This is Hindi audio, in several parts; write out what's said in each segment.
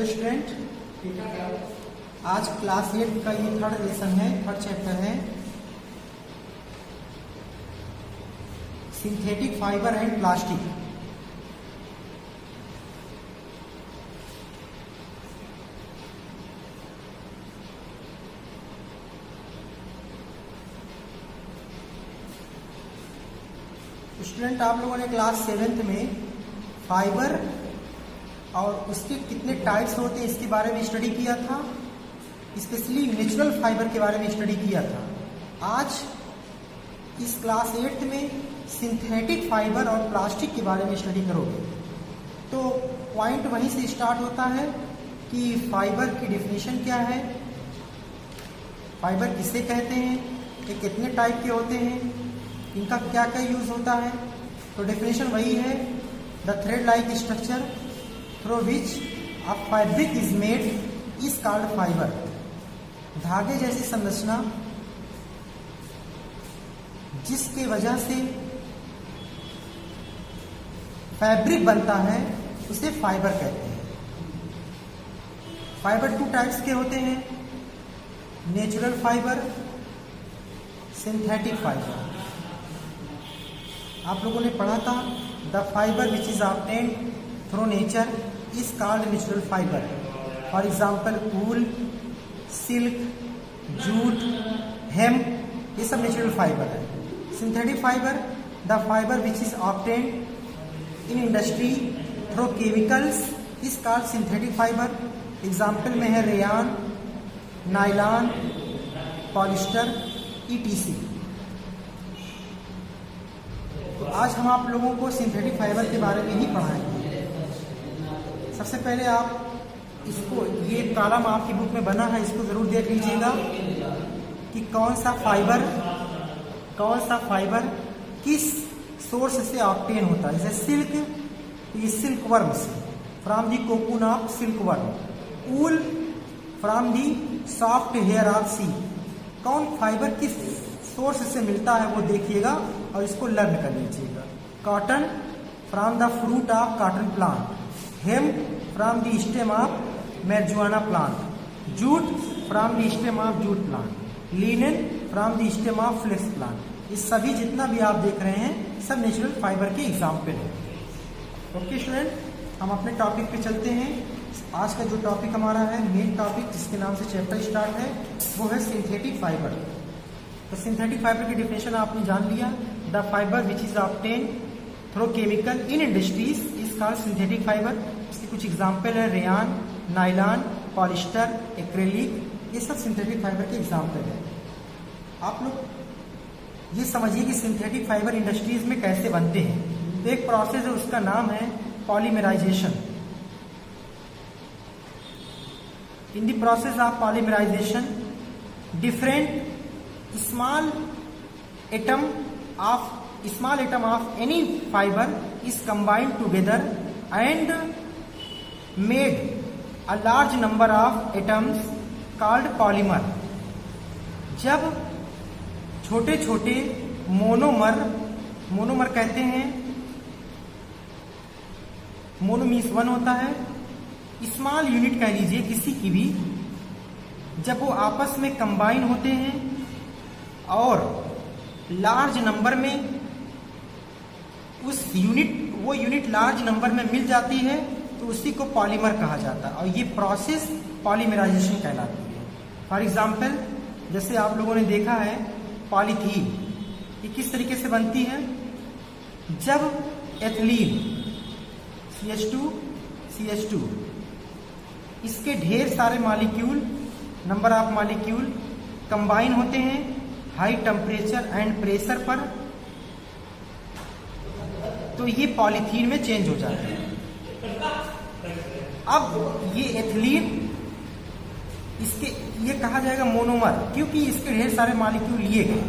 स्टूडेंट, आज क्लास 8 का ये थर्ड लेसन है, थर्ड चैप्टर है synthetic fibre and plastic. Student, आप लोगों ने क्लास 7th में फाइबर और उसके कितने टाइप्स होते हैं इसके बारे में स्टडी किया था, स्पेशली नेचुरल फाइबर के बारे में स्टडी किया था। आज इस क्लास 8th में सिंथेटिक फाइबर और प्लास्टिक के बारे में स्टडी करोगे। तो पॉइंट वहीं से स्टार्ट होता है कि फाइबर की डेफिनेशन क्या है, फाइबर किसे कहते हैं, ये कितने टाइप के होते हैं, इनका क्या क्या यूज होता है। तो डेफिनेशन वही है, the thread like structure through which a fabric is made is called fibre. धागे जैसी संरचना जिसके वजह से फैब्रिक बनता है उसे फाइबर कहते हैं। फाइबर 2 टाइप्स के होते हैं, नेचुरल फाइबर, सिंथेटिक फाइबर। आप लोगों ने पढ़ा था the fibre which is obtained through nature is called natural fibre. For example wool, silk, jute, hemp, ये सब नेचुरल फाइबर है। Synthetic fibre the fibre which is obtained in industry through chemicals is called synthetic fibre. Example में है रेयान, नायलॉन, पॉलिस्टर, ETC। तो आज हम आप लोगों को सिंथेटिक फाइबर के बारे में ही पढ़ाएंगे। सबसे पहले आप इसको, ये कॉलम आपकी बुक में बना है, इसको जरूर देख लीजिएगा कि कौन सा फाइबर किस सोर्स से ऑब्टेन होता है। जैसे सिल्क, तो ये सिल्क वर्म से, from the cocoon of silk worm. Wool from the soft hair of sea. कौन फाइबर किस सोर्स से मिलता है वो देखिएगा और इसको लर्न कर लीजिएगा। Cotton from the fruit of cotton plant. Hemp from the stem of marijuana plant. Jute from the stem of jute plant. Linen from the stem of flax plant. ये सभी जितना भी आप देख रहे हैं सब नेचुरल फाइबर के एग्जाम्पल है। ओके स्टूडेंट, हम अपने टॉपिक पे चलते हैं। आज का जो टॉपिक हमारा है, मेन टॉपिक जिसके नाम से चैप्टर स्टार्ट है, वो है सिंथेटिक फाइबर। तो सिंथेटिक फाइबर की डेफिनेशन आपने जान लिया, the fibre which is obtain through chemical in industries is called synthetic fibre. इसके कुछ एग्जाम्पल है रेयान, नायलॉन, पॉलिस्टर, एक्रेलिक, ये सब सिंथेटिक फाइबर के एग्जाम्पल है। आप लोग ये समझिए कि सिंथेटिक फाइबर इंडस्ट्रीज में कैसे बनते हैं। तो एक प्रोसेस है, उसका नाम है polymerization. In the process of polymerization different small atom of any fiber is combined together and made a large number of atoms called polymer। जब छोटे छोटे मोनोमर कहते हैं, मोनो मीन्स 1 होता है, स्मॉल यूनिट कह लीजिए किसी की भी, जब वो आपस में कंबाइन होते हैं और लार्ज नंबर में वो यूनिट लार्ज नंबर में मिल जाती है तो उसी को पॉलीमर कहा जाता है और ये प्रोसेस पॉलीमराइजेशन कहलाती है। फॉर एग्जाम्पल, जैसे आप लोगों ने देखा है पॉलीथीन, ये किस तरीके से बनती है। जब एथिलीन CH2 इसके ढेर सारे molecule, number of molecule combine होते हैं हाई टेम्परेचर एंड प्रेशर पर, तो ये पॉलीथीन में चेंज हो जाते हैं। अब ये एथिलीन, ये कहा जाएगा मोनोमर, क्योंकि इसके ढेर सारे मॉलिक्यूल लिए गए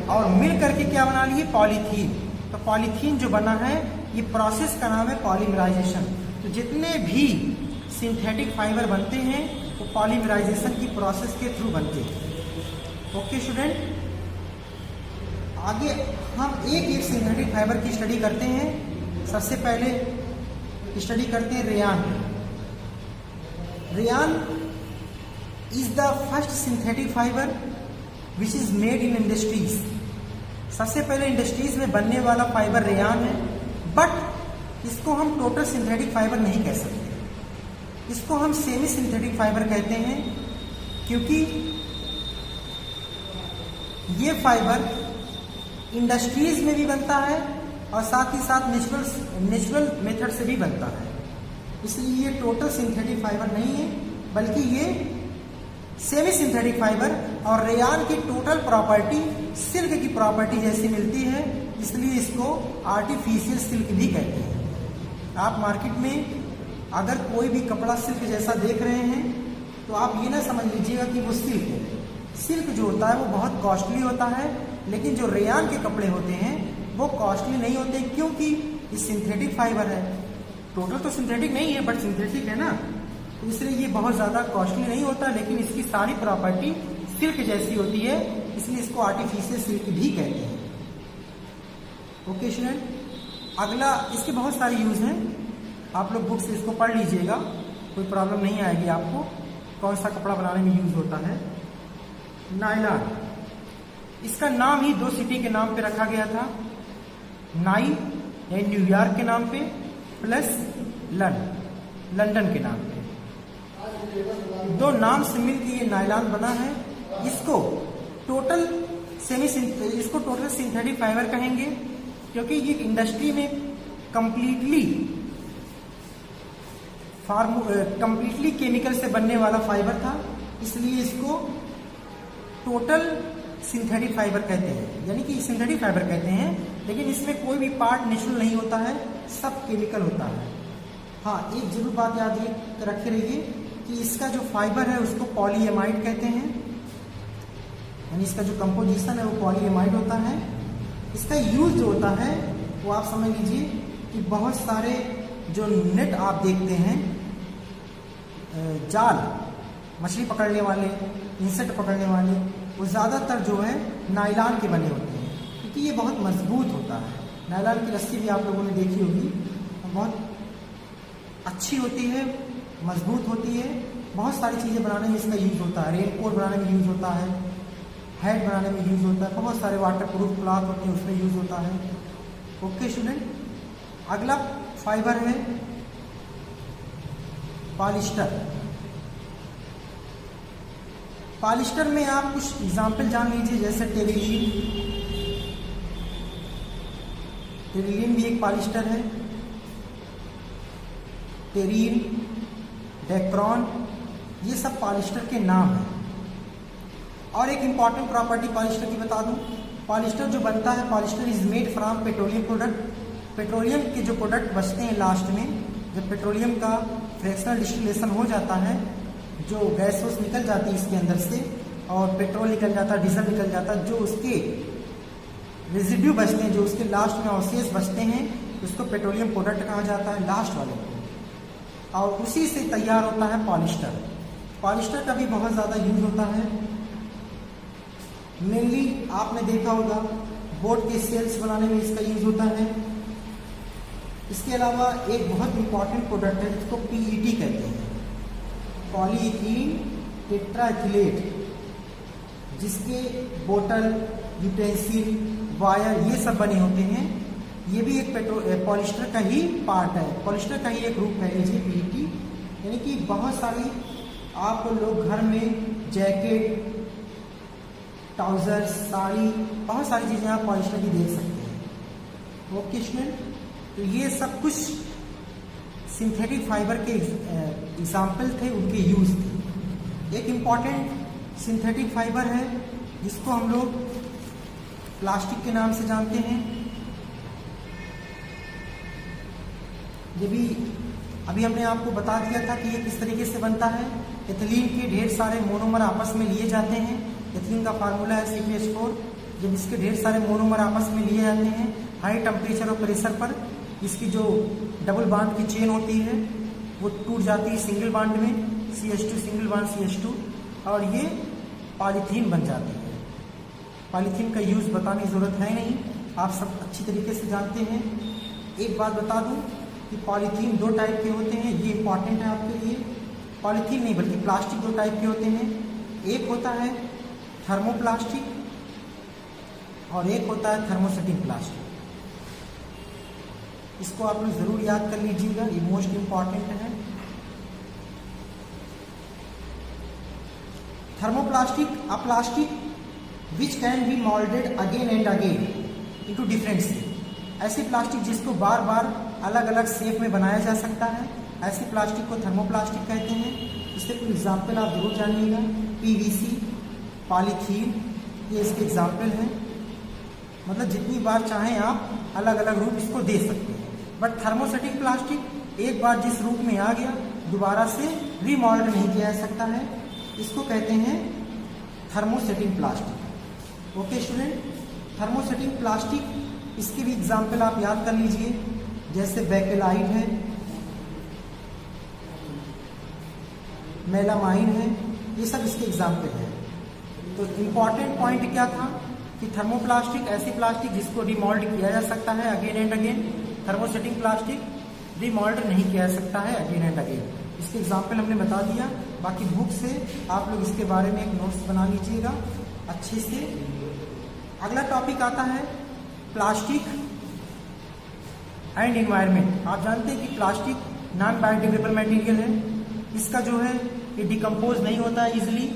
और मिल करके क्या बना लिए, पॉलीथीन। तो पॉलीथीन जो बना है, ये प्रोसेस का नाम है पॉलीमराइजेशन। तो जितने भी सिंथेटिक फाइबर बनते हैं वो पॉलीमराइजेशन की प्रोसेस के थ्रू बनते हैं। ओके स्टूडेंट, आगे हम एक सिंथेटिक फाइबर की स्टडी करते हैं। सबसे पहले स्टडी करते हैं rayon. Rayon is the first synthetic fibre which is made in industries. सबसे पहले इंडस्ट्रीज में बनने वाला फाइबर रेयान है, बट इसको हम टोटल सिंथेटिक फाइबर नहीं कह सकते, इसको हम सेमी सिंथेटिक फाइबर कहते हैं, क्योंकि ये फाइबर इंडस्ट्रीज में भी बनता है और साथ ही साथ नेचुरल मेथड से भी बनता है। इसलिए ये टोटल सिंथेटिक फाइबर नहीं है, बल्कि ये सेमी सिंथेटिक फाइबर। और रेयान की टोटल प्रॉपर्टी सिल्क की प्रॉपर्टी जैसी मिलती है, इसलिए इसको आर्टिफिशियल सिल्क भी कहते हैं। आप मार्केट में अगर कोई भी कपड़ा सिल्क जैसा देख रहे हैं तो आप ये ना समझ लीजिएगा कि वो सिल्क है। सिल्क जो होता है वो बहुत कॉस्टली होता है, लेकिन जो रेयान के कपड़े होते हैं वो कॉस्टली नहीं होते, क्योंकि ये सिंथेटिक फाइबर है। टोटल तो सिंथेटिक नहीं है, बट सिंथेटिक है ना, तो इसलिए ये बहुत ज़्यादा कॉस्टली नहीं होता, लेकिन इसकी सारी प्रॉपर्टी सिल्क जैसी होती है, इसलिए इसको आर्टिफिशियल सिल्क भी कहते हैं। ओके स्टूडेंट, अगला इसके बहुत सारे यूज़ हैं, आप लोग बुक से इसको पढ़ लीजिएगा, कोई प्रॉब्लम नहीं आएगी आपको। कौन सा कपड़ा बनाने में यूज़ होता है? नायलॉन। इसका नाम ही दो सिटी के नाम पे रखा गया था, नाई यानी न्यूयॉर्क के नाम पे, प्लस लंदन के नाम पे। दो नाम से मिलकर ये नायलॉन बना है। इसको टोटल सिंथेटिक फाइबर कहेंगे, क्योंकि ये इंडस्ट्री में कंप्लीटली केमिकल से बनने वाला फाइबर था, इसलिए इसको टोटल सिंथेटिक फाइबर कहते हैं, यानी कि सिंथेटिक फाइबर कहते हैं, लेकिन इसमें कोई भी पार्ट नेचुरल नहीं होता है, सब केमिकल होता है। हाँ, एक जरूर बात याद रखे रहिए कि इसका जो फाइबर है उसको पॉलीएमाइड कहते हैं, यानी इसका जो कंपोजिशन है वो पॉलीएमाइड होता है। इसका यूज जो होता है वो आप समझ लीजिए कि बहुत सारे जो नेट आप देखते हैं, जाल मछली पकड़ने वाले, इंसेक्ट पकड़ने वाले, वो ज़्यादातर जो है नायलॉन के बने होते हैं, क्योंकि ये बहुत मजबूत होता है। नायलॉन की रस्सी भी आप लोगों ने देखी होगी, बहुत अच्छी होती है, मजबूत होती है। बहुत सारी चीज़ें बनाने में इसका यूज़ होता है, रेनकोट बनाने में यूज़ होता है, हैट बनाने में यूज़ होता है, बहुत सारे वाटर प्रूफ क्लॉथ होते हैं उसमें यूज़ होता है। ओके स्टूडेंट, अगला फाइबर है पॉलिस्टर। पॉलिस्टर में आप कुछ एग्जाम्पल जान लीजिए, जैसे टेरिलीन भी एक पॉलिस्टर है, टेरीन, डेक्रॉन, ये सब पॉलिस्टर के नाम हैं। और एक इम्पॉर्टेंट प्रॉपर्टी पॉलिस्टर की बता दूं, पॉलिस्टर जो बनता है, polyester is made from petroleum product. Petroleum के जो प्रोडक्ट बचते हैं लास्ट में, जब पेट्रोलियम का फ्रैक्शनल डिस्टिलेशन हो जाता है, जो गैस निकल जाती है इसके अंदर से, और पेट्रोल निकल जाता है, डीजल निकल जाता है, जो उसके रेजिड्यू बचते हैं, जो उसके लास्ट में अवशेष बचते हैं, उसको पेट्रोलियम प्रोडक्ट कहा जाता है, लास्ट वाले को, और उसी से तैयार होता है पॉलिस्टर। पॉलिस्टर का भी बहुत ज़्यादा यूज होता है। मेनली आपने देखा होगा बोट के सेल्स बनाने में इसका यूज होता है। इसके अलावा एक बहुत इंपॉर्टेंट प्रोडक्ट है जिसको पीईटी कहते हैं, पॉलीइथीन टेट्राइथिलेट, जिसके बोतल, यूटेंसिल, वायर ये सब बने होते हैं। ये भी एक पॉलिस्टर का ही पार्ट है, पॉलिस्टर का ही एक रूप कह लीजिए पीईटी। यानी कि बहुत सारी आप लोग घर में जैकेट, ट्राउजर्स, साड़ी, बहुत सारी चीज़ें आप पॉलिस्टर की देख सकते हैं। ओके स्टूडेंट, तो ये सब कुछ सिंथेटिक फाइबर के एग्जाम्पल थे, उनके यूज थे। एक इम्पॉर्टेंट सिंथेटिक फाइबर है जिसको हम लोग प्लास्टिक के नाम से जानते हैं। ये भी अभी हमने आपको बता दिया था कि ये किस तरीके से बनता है। एथिलीन के ढेर सारे मोनोमर आपस में लिए जाते हैं। एथिलीन का फार्मूला है CH4। जब इसके ढेर सारे मोनोमर आपस में लिए जाते हैं हाई टेम्परेचर और प्रेशर पर, इसकी जो डबल बॉन्ड की चेन होती है वो टूट जाती है सिंगल बॉन्ड में, CH2 सिंगल बॉन्ड CH2, और ये पॉलीथीन बन जाती है। पॉलीथीन का यूज़ बताने की ज़रूरत है नहीं, आप सब अच्छी तरीके से जानते हैं। एक बात बता दूं कि पॉलीथीन दो टाइप के होते हैं, ये इंपॉर्टेंट है आपके लिए। पॉलीथीन नहीं बल्कि प्लास्टिक दो टाइप के होते हैं, एक होता है थर्मोप्लास्टिक और एक होता है थर्मोसेटिंग प्लास्टिक। इसको आप लोग जरूर याद कर लीजिएगा, ये मोस्ट इंपॉर्टेंट है। Thermoplastic a plastic which can be moulded again and again into different shape. ऐसे प्लास्टिक जिसको बार बार अलग अलग शेप में बनाया जा सकता है, ऐसे प्लास्टिक को थर्मोप्लास्टिक कहते हैं। इससे कुछ एग्जाम्पल आप जरूर जानिएगा, पीवीसी, पॉलीथीन, ये इसके एग्जाम्पल हैं। मतलब जितनी बार चाहें आप अलग अलग रूप इसको दे सकते हैं। बट थर्मोसेटिंग प्लास्टिक एक बार जिस रूप में आ गया दोबारा से रीमोल्ड नहीं किया जा सकता है, इसको कहते हैं thermosetting plastic. Okay student, thermosetting plastic, इसके भी एग्जाम्पल आप याद कर लीजिए, जैसे बेकेलाइट है, मेलामाइन है, ये सब इसके एग्जाम्पल है। तो इम्पॉर्टेंट पॉइंट क्या था कि थर्मोप्लास्टिक ऐसी प्लास्टिक जिसको रिमोल्ड किया जा सकता है again and again, thermosetting plastic remould नहीं किया जा सकता है अगेन एंड अगेन। इसके एग्जाम्पल हमने बता दिया। बाकी बुक से आप लोग इसके बारे में एक नोट्स बना लीजिएगा अच्छे से। अगला टॉपिक आता है प्लास्टिक एंड एनवायरनमेंट। आप जानते हैं कि प्लास्टिक नॉन बायोडिग्रेडेबल मटेरियल है, इसका जो है ये डिकम्पोज नहीं होता है इजिली।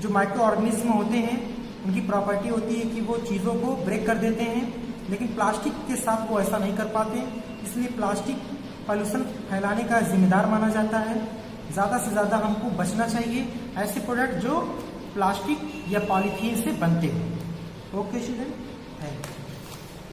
जो माइक्रो ऑर्गेनिज्म होते हैं उनकी प्रॉपर्टी होती है कि वो चीज़ों को ब्रेक कर देते हैं, लेकिन प्लास्टिक के साथ वो ऐसा नहीं कर पाते, इसलिए प्लास्टिक पॉल्यूशन फैलाने का जिम्मेदार माना जाता है। ज़्यादा से ज़्यादा हमको बचना चाहिए ऐसे प्रोडक्ट जो प्लास्टिक या पॉलीथीन से बनते हैं। Okay student, thank you.